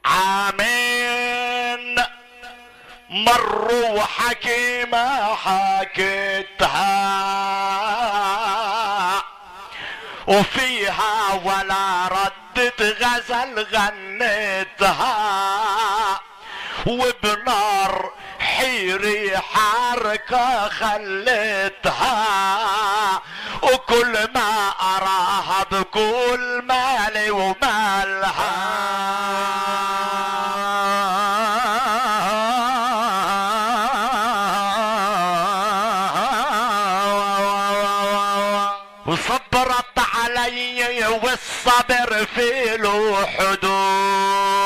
عامين مروا حكي ما حكيتها وفيها ولا ردت غزل غنيتها وبنار حيري حركة خليتها وكل ما اراها بكل مالي ومالها وصبرت علي والصبر في له حدود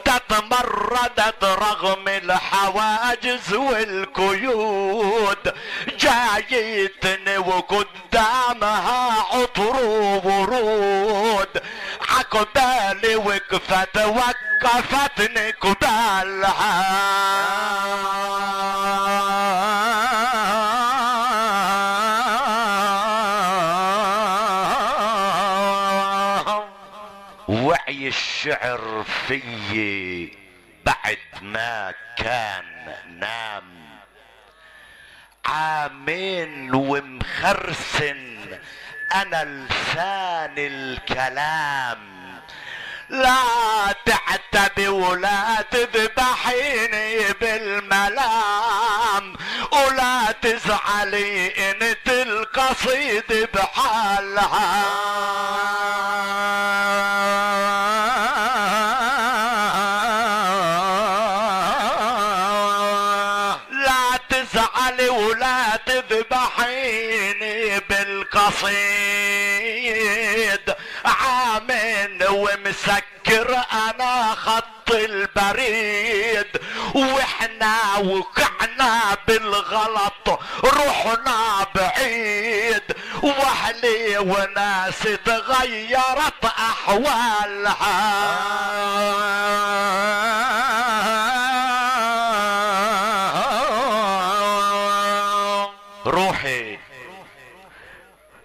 تتمردت رغم الحواجز والقيود جايتني وقدامها عطر وورود عقبالي وقفت وقفتني قبالها وعي الشعر فيي بعد ما كان نام عامين ومخرسن انا لسان الكلام لا تعتبي ولا تذبحيني بالملام ولا تزعلي انت القصيد بحالها ولا تذبحيني بالقصيد عامن ومسكر انا خط البريد واحنا وقعنا بالغلط رحنا بعيد واهلي وناسي تغيرت احوالها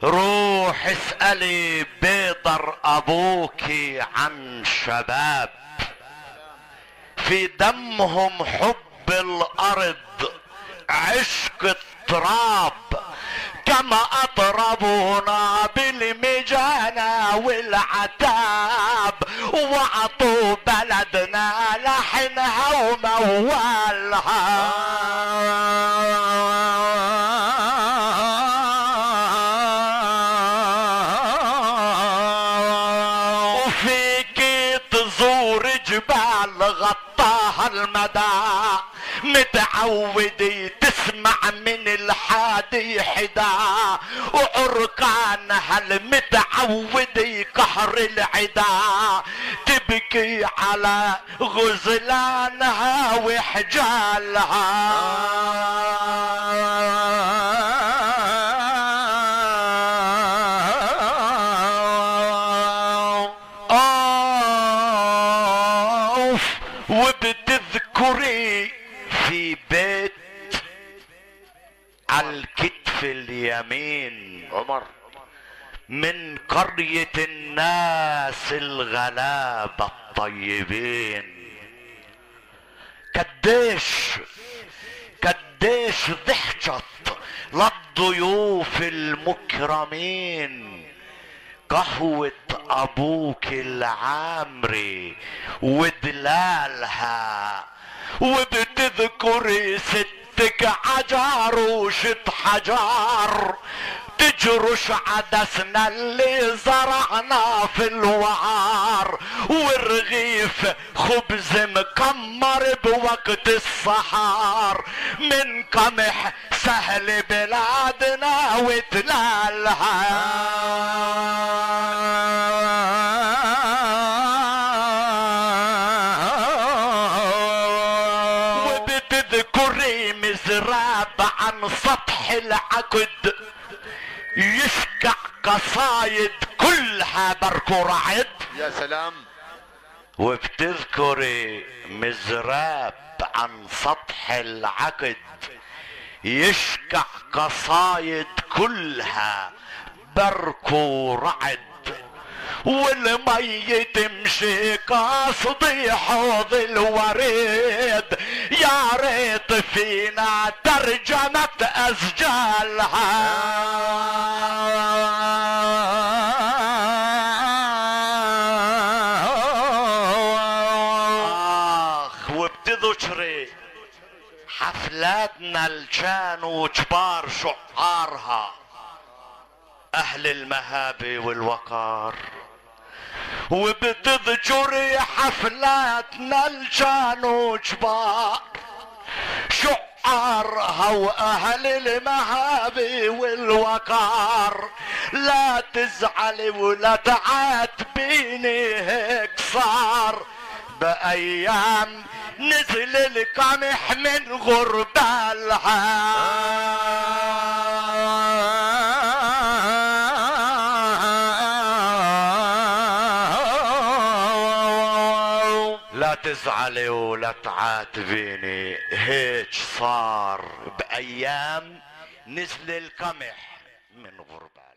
روح اسألي بيضر ابوكي عن شباب في دمهم حب الارض عشق التراب كما اطربونا بالمجانة والعتاب وعطوا بلدنا لحنها وموالها جبال غطاها المدى متعودي تسمع من الحادي حدا وعرقانها المتعودي قهر العدا تبكي على غزلانها وحجالها وبتذكري في بيت على الكتف اليمين عمر من قرية الناس الغلابة الطيبين قديش ضحكت للضيوف المكرمين قهوة ابوك العامري ودلالها وبتذكري ستك عجار وشت حجار تجرش عدسنا اللي زرعنا في الوعار والرغيف خبز مكمر بوقت السحار من قمح سهل بلادنا وتلالها وبتذكري مزراب عن سطح العقد يشكع قصايد كلها بركو رعد. يا سلام. وبتذكري مزراب عن سطح العقد يشكع قصايد كلها برك ورعد، والمي تمشي قاصدي حوض الوريد، يا ريت فينا ترجمة أسجالها. وبتذكري حفلاتنا الجان وكبار شعارها أهل المهابة والوقار، وبتذكري حفلاتنا الجان وكبار شعارها وأهل المهابة والوقار. لا تزعلي ولا تعاتبيني، هيك صار بأيام نزل القمح من غربالها. لا تزعلي ولا تعاتبيني، هيك صار بأيام نزل القمح من غربالها.